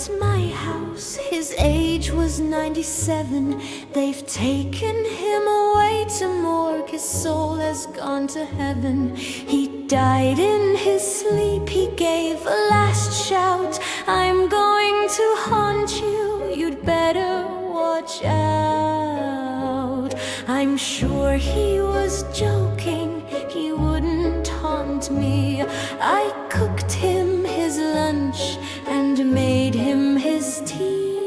at my house. His age was 97. They've taken him away to morgue. His soul has gone to heaven. He died in his sleep. He gave a last shout, I'm going to haunt you, you'd better watch out. I'm sure he was joking, he wouldn't haunt me. I cooked him his lunch and made him his tea.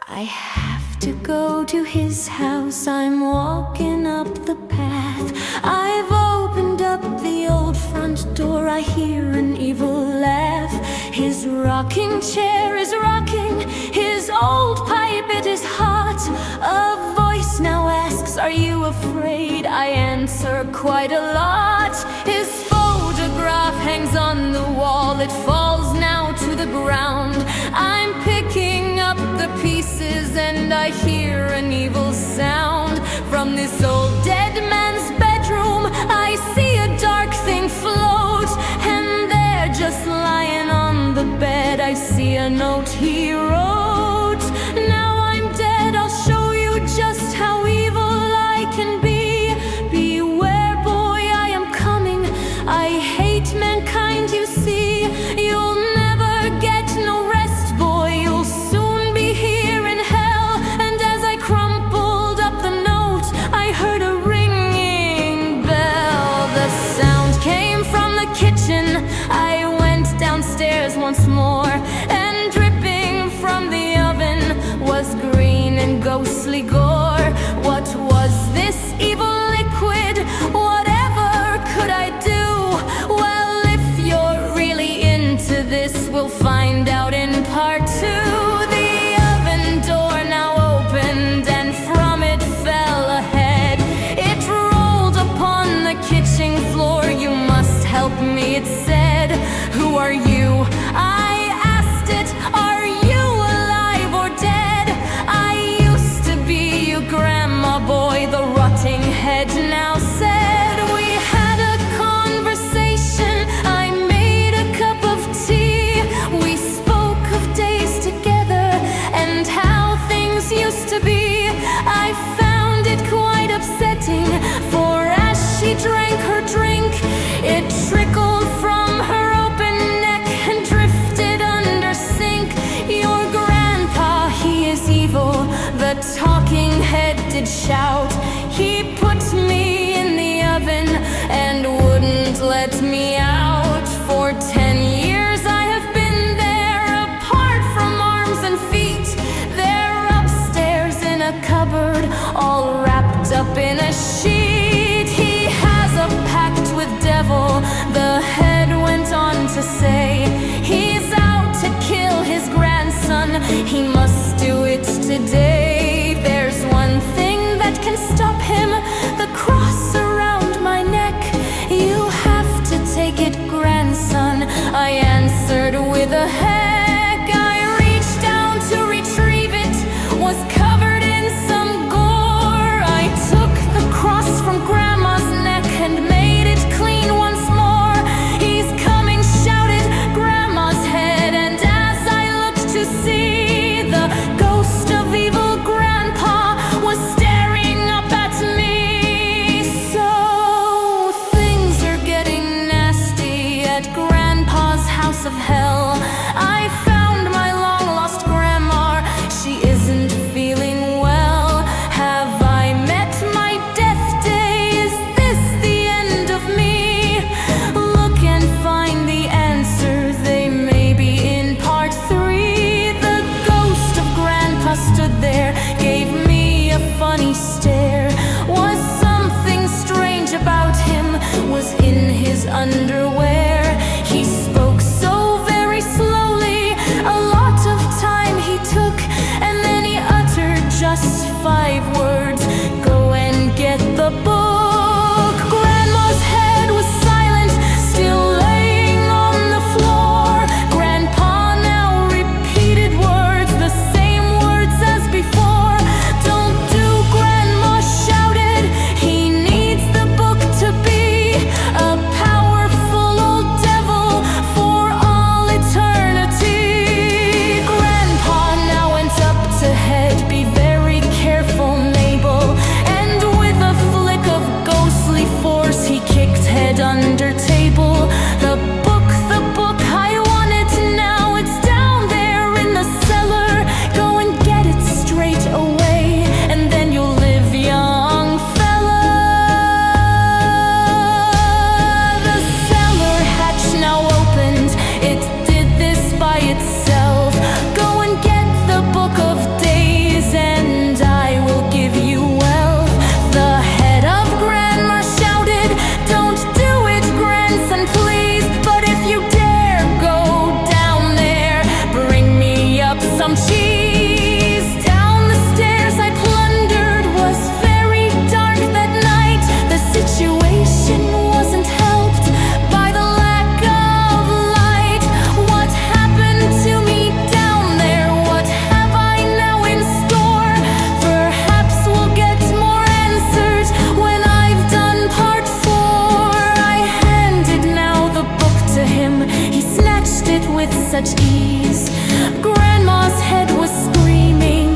I have to go to his house, I'm walking up the path. I've opened up the old front door, I hear an evil laugh. His rocking chair is rocking, his old pipe, it is hot. A voice now asks, are you afraid? I answer, quite a lot. His photograph hangs on the wall, it falls now to the ground. I'm picking up the pieces and I hear an evil sound. From this old dead man's bedroom I see a dark thing float, and there just lying on the bed I see a note he wrote. Now I'm dead, I'll show you just how evil I can be. Beware boy, I am coming, I hate mankind you see. You'll never get no rest boy, you'll soon be here in hell. And as I crumpled up the note I heard a ring such ease. Grandma's head was screaming,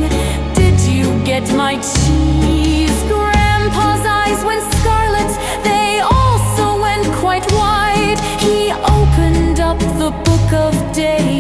"Did you get my cheese?" Grandpa's eyes went scarlet, they also went quite wide. He opened up the book of days.